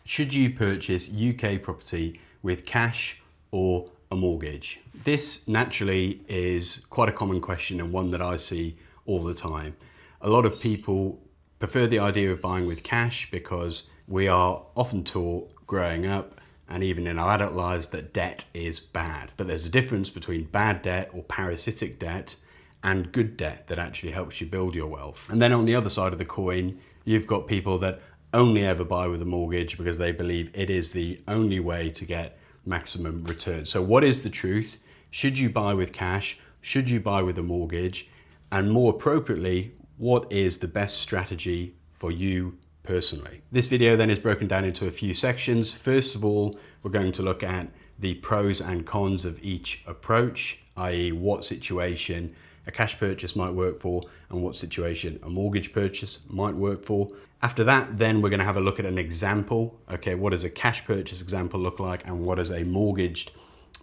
Should you purchase UK property with cash or a mortgage? This naturally is quite a common question and one that I see all the time. A lot of people prefer the idea of buying with cash because we are often taught growing up and even in our adult lives that debt is bad. But there's a difference between bad debt or parasitic debt and good debt that actually helps you build your wealth. And then on the other side of the coin, you've got people that only ever buy with a mortgage because they believe it is the only way to get maximum return. So what is the truth? Should you buy with cash? Should you buy with a mortgage? And more appropriately, what is the best strategy for you personally? This video then is broken down into a few sections. First of all, we're going to look at the pros and cons of each approach, i.e. what situation a cash purchase might work for and what situation a mortgage purchase might work for. After that, then we're going to have a look at an example. Okay, what does a cash purchase example look like and what does a mortgaged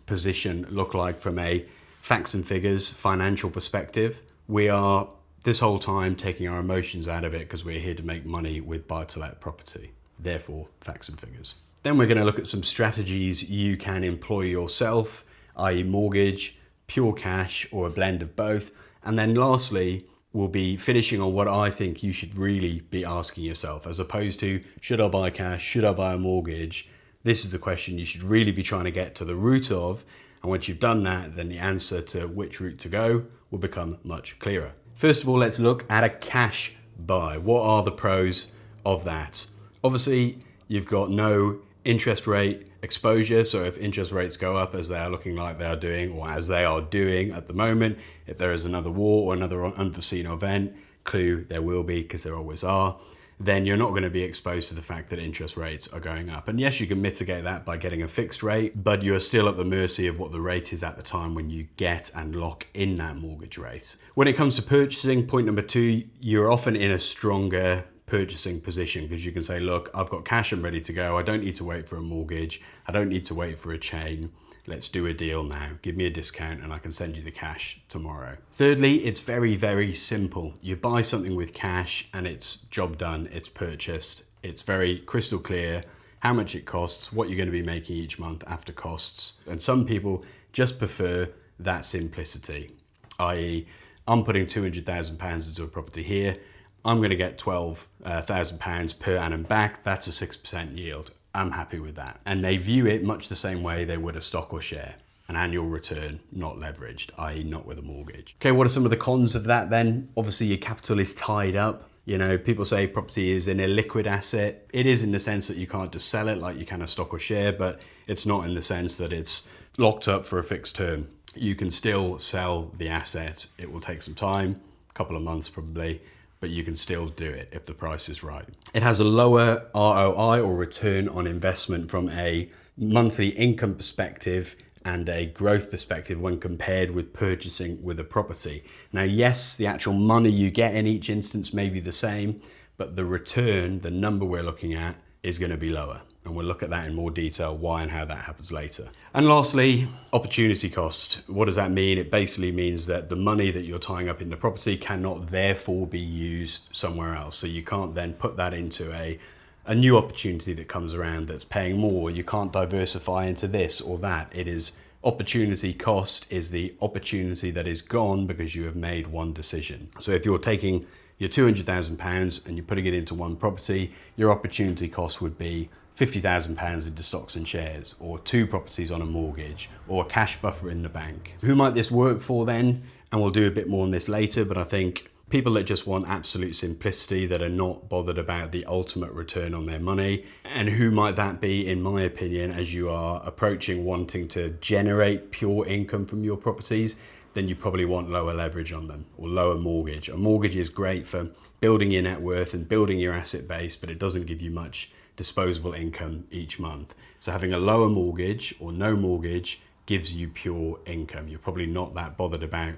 position look like from a facts and figures financial perspective? We are this whole time taking our emotions out of it because we're here to make money with buy-to-let property. Therefore, facts and figures. Then we're going to look at some strategies you can employ yourself, i.e. mortgage, pure cash, or a blend of both. And then lastly, we'll be finishing on what I think you should really be asking yourself, as opposed to, should I buy cash? Should I buy a mortgage? This is the question you should really be trying to get to the root of. And once you've done that, then the answer to which route to go will become much clearer. First of all, let's look at a cash buy. What are the pros of that? Obviously, you've got no interest rate exposure. So if interest rates go up as they are looking like they are doing, or as they are doing at the moment, if there is another war or another unforeseen event, clue there will be because there always are, then you're not going to be exposed to the fact that interest rates are going up. And yes, you can mitigate that by getting a fixed rate, but you're still at the mercy of what the rate is at the time when you get and lock in that mortgage rate. When it comes to purchasing, point number two, you're often in a stronger purchasing position because you can say, look, I've got cash, I'm ready to go. I don't need to wait for a mortgage. I don't need to wait for a chain. Let's do a deal now. Give me a discount and I can send you the cash tomorrow. Thirdly, it's very, very simple. You buy something with cash and it's job done, it's purchased. It's very crystal clear how much it costs, what you're going to be making each month after costs. And some people just prefer that simplicity, i.e. I'm putting £200,000 into a property here. I'm going to get £12,000 per annum back. That's a 6% yield. I'm happy with that. And they view it much the same way they would a stock or share, an annual return, not leveraged, i.e. not with a mortgage. Okay, what are some of the cons of that then? Obviously your capital is tied up. You know, people say property is an illiquid asset. It is in the sense that you can't just sell it like you can a stock or share, but it's not in the sense that it's locked up for a fixed term. You can still sell the asset. It will take some time, a couple of months probably, but you can still do it if the price is right. It has a lower ROI or return on investment from a monthly income perspective and a growth perspective when compared with purchasing with a property. Now, yes, the actual money you get in each instance may be the same, but the return, the number we're looking at, is going to be lower. And we'll look at that in more detail, why and how that happens later. And lastly, opportunity cost. What does that mean? It basically means that the money that you're tying up in the property cannot therefore be used somewhere else. So you can't then put that into a new opportunity that comes around that's paying more. You can't diversify into this or that. It is opportunity cost is the opportunity that is gone because you have made one decision. So if you're taking your £200,000 and you're putting it into one property, your opportunity cost would be £50,000 into stocks and shares, or 2 properties on a mortgage, or a cash buffer in the bank. Who might this work for then? And we'll do a bit more on this later, but I think people that just want absolute simplicity, that are not bothered about the ultimate return on their money. And who might that be, in my opinion, as you are approaching wanting to generate pure income from your properties? Then you probably want lower leverage on them or lower mortgage. A mortgage is great for building your net worth and building your asset base, but it doesn't give you much disposable income each month. So having a lower mortgage or no mortgage gives you pure income. You're probably not that bothered about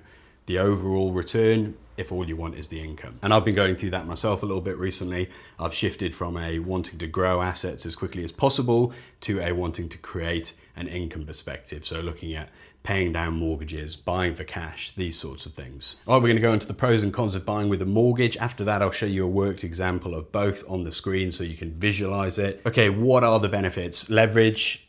the overall return if all you want is the income. And I've been going through that myself a little bit recently. I've shifted from a wanting to grow assets as quickly as possible to a wanting to create an income perspective. So looking at paying down mortgages, buying for cash, these sorts of things. All right, we're going to go into the pros and cons of buying with a mortgage. After that, I'll show you a worked example of both on the screen so you can visualize it. Okay, what are the benefits? Leverage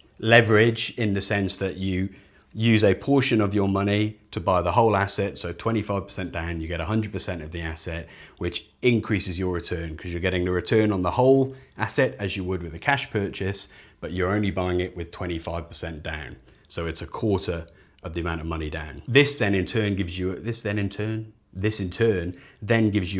in the sense that you use a portion of your money to buy the whole asset. So 25% down, you get 100% of the asset, which increases your return because you're getting the return on the whole asset as you would with a cash purchase, but you're only buying it with 25% down. So it's a quarter of the amount of money down. This in turn gives you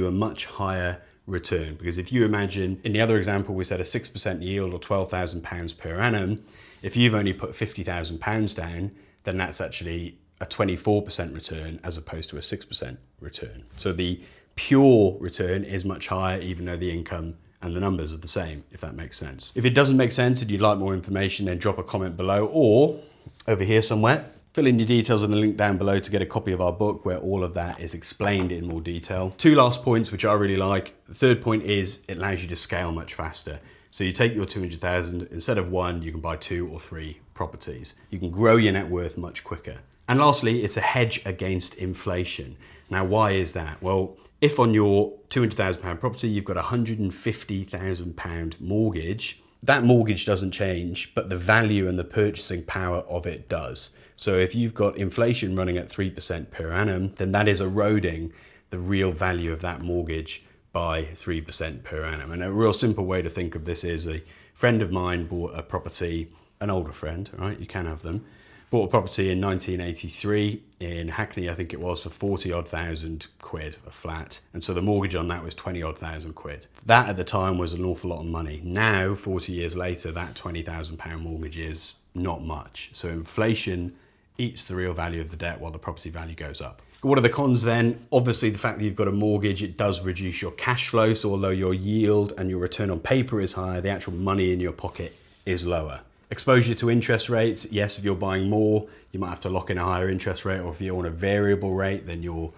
a much higher return, because if you imagine in the other example, we said a 6% yield or £12,000 per annum. If you've only put £50,000 down, then that's actually a 24% return as opposed to a 6% return. So the pure return is much higher, even though the income and the numbers are the same, if that makes sense. If it doesn't make sense and you'd like more information, then drop a comment below, or over here somewhere, fill in your details in the link down below to get a copy of our book where all of that is explained in more detail. Two last points, which I really like. The third point is it allows you to scale much faster. So you take your 200,000, instead of one, you can buy 2 or 3 properties. You can grow your net worth much quicker. And lastly, it's a hedge against inflation. Now, why is that? Well, if on your £200,000 property, you've got a £150,000 mortgage, that mortgage doesn't change, but the value and the purchasing power of it does. So if you've got inflation running at 3% per annum, then that is eroding the real value of that mortgage by 3% per annum. And a real simple way to think of this is a friend of mine bought a property, an older friend, right? You can have them. Bought a property in 1983 in Hackney, I think it was, for 40-odd thousand quid a flat. And so the mortgage on that was 20-odd thousand quid. That at the time was an awful lot of money. Now, 40 years later, that £20,000 mortgage is not much. So inflation eats the real value of the debt while the property value goes up. What are the cons then? Obviously, the fact that you've got a mortgage, it does reduce your cash flow. So although your yield and your return on paper is higher, the actual money in your pocket is lower. Exposure to interest rates. Yes, if you're buying more, you might have to lock in a higher interest rate, or if you're on a variable rate, then your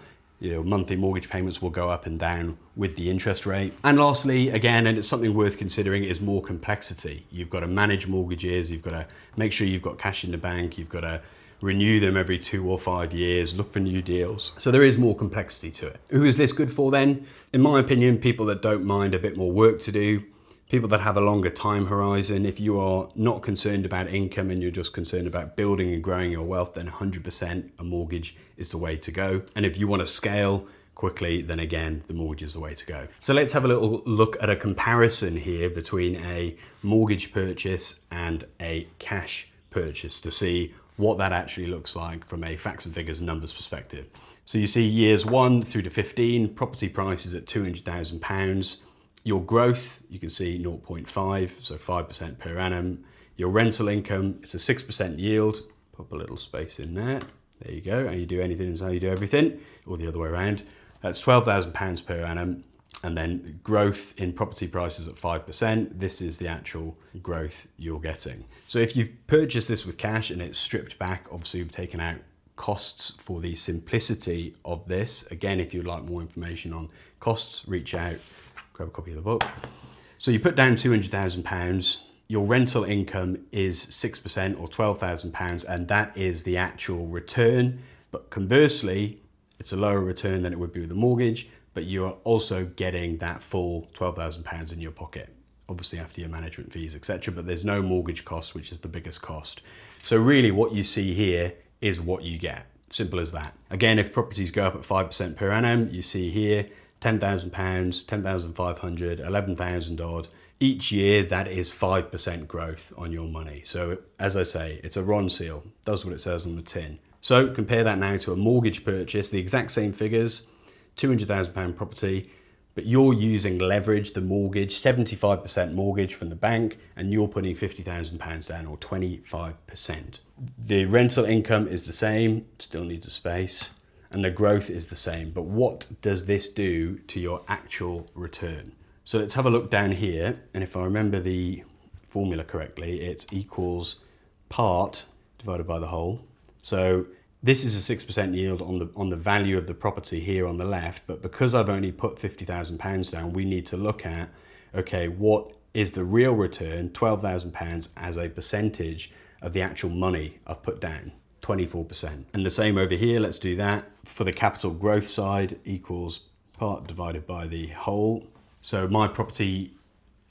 monthly mortgage payments will go up and down with the interest rate. And lastly, again, and it's something worth considering, is more complexity. You've got to manage mortgages, you've got to make sure you've got cash in the bank, you've got to renew them every 2 or 5 years, look for new deals. So there is more complexity to it. Who is this good for then? In my opinion, people that don't mind a bit more work to do, people that have a longer time horizon. If you are not concerned about income and you're just concerned about building and growing your wealth, then 100% a mortgage is the way to go. And if you want to scale quickly, then again, the mortgage is the way to go. So let's have a little look at a comparison here between a mortgage purchase and a cash purchase to see what that actually looks like from a facts and figures and numbers perspective. So you see years 1 through to 15, property prices at £200,000. Your growth, you can see 0.5, so 5% per annum. Your rental income, it's a 6% yield. Pop a little space in there. There you go. And you do anything is how you do everything, or the other way around. That's £12,000 per annum. And then growth in property prices at 5%. This is the actual growth you're getting. So if you've purchased this with cash and it's stripped back, obviously we've taken out costs for the simplicity of this. Again, if you'd like more information on costs, reach out, grab a copy of the book. So you put down £200,000. Your rental income is 6% or £12,000, and that is the actual return. But conversely, it's a lower return than it would be with a mortgage, but you're also getting that full £12,000 in your pocket, obviously after your management fees, etc. But there's no mortgage cost, which is the biggest cost. So really what you see here is what you get. Simple as that. Again, if properties go up at 5% per annum, you see here, £10,000, £10,500, 11,000 odd. Each year, that is 5% growth on your money. So as I say, it's a Ron seal, does what it says on the tin. So compare that now to a mortgage purchase, the exact same figures, £200,000 property, but you're using leverage, the mortgage, 75% mortgage from the bank, and you're putting £50,000 down, or 25%. The rental income is the same, still needs a space, and the growth is the same. But what does this do to your actual return? So let's have a look down here, and if I remember the formula correctly, it's equals part divided by the whole. So This is a 6% yield on the value of the property here on the left, but because I've only put £50,000 down, we need to look at, okay, what is the real return, £12,000 as a percentage of the actual money I've put down, 24%. And the same over here, let's do that. For the capital growth side, equals part divided by the whole. So my property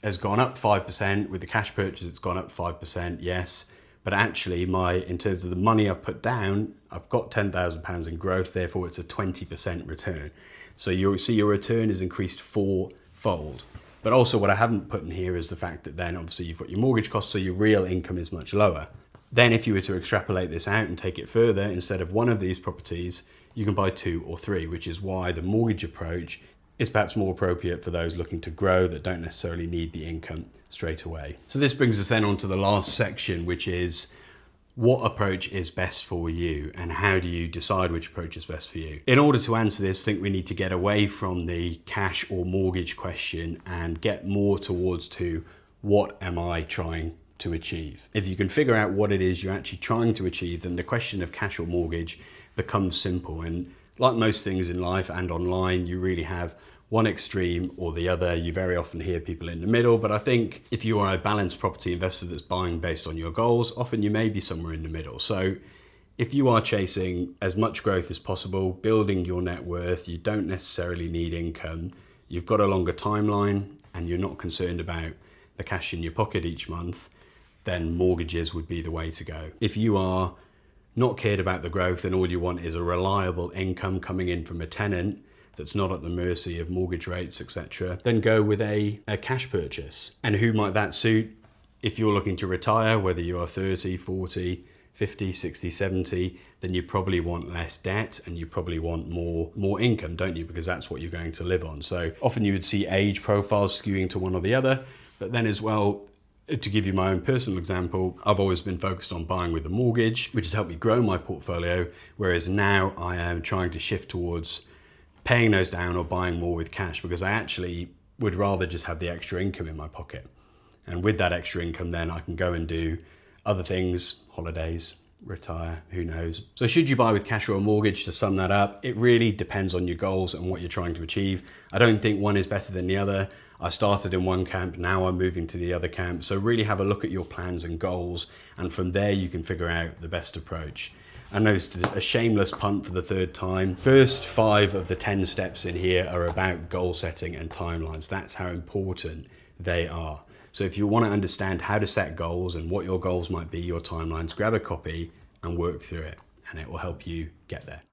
has gone up 5%, with the cash purchase it's gone up 5%, yes. But actually in terms of the money I've put down, I've got £10,000 in growth, therefore it's a 20% return. So you'll see your return is increased fourfold. But also what I haven't put in here is the fact that then obviously you've got your mortgage costs, so your real income is much lower. Then if you were to extrapolate this out and take it further, instead of one of these properties, you can buy 2 or 3, which is why the mortgage approach is perhaps more appropriate for those looking to grow that don't necessarily need the income straight away. So this brings us then on to the last section, which is what approach is best for you and how do you decide which approach is best for you? In order to answer this, I think we need to get away from the cash or mortgage question and get more towards to what am I trying to achieve? If you can figure out what it is you're actually trying to achieve, then the question of cash or mortgage becomes simple. And like most things in life and online, you really have one extreme or the other. You very often hear people in the middle, but I think if you are a balanced property investor that's buying based on your goals, often you may be somewhere in the middle. So if you are chasing as much growth as possible, building your net worth, you don't necessarily need income, you've got a longer timeline and you're not concerned about the cash in your pocket each month, then mortgages would be the way to go. If you are not cared about the growth and all you want is a reliable income coming in from a tenant that's not at the mercy of mortgage rates, etc., then go with a cash purchase. And who might that suit? If you're looking to retire, whether you are 30, 40, 50, 60, 70, then you probably want less debt and you probably want more income, don't you? Because that's what you're going to live on. So often you would see age profiles skewing to one or the other, but then as well, to give you my own personal example, I've always been focused on buying with a mortgage, which has helped me grow my portfolio, whereas now I am trying to shift towards paying those down or buying more with cash, because I actually would rather just have the extra income in my pocket. And with that extra income, then I can go and do other things, holidays, retire, who knows. So should you buy with cash or a mortgage? To sum that up, it really depends on your goals and what you're trying to achieve. I don't think one is better than the other. I started in one camp, now I'm moving to the other camp. So really have a look at your plans and goals, and from there you can figure out the best approach. I know it's a shameless punt for the third time. First 5 of the 10 steps in here are about goal setting and timelines. That's how important they are. So if you want to understand how to set goals and what your goals might be, your timelines, grab a copy and work through it, and it will help you get there.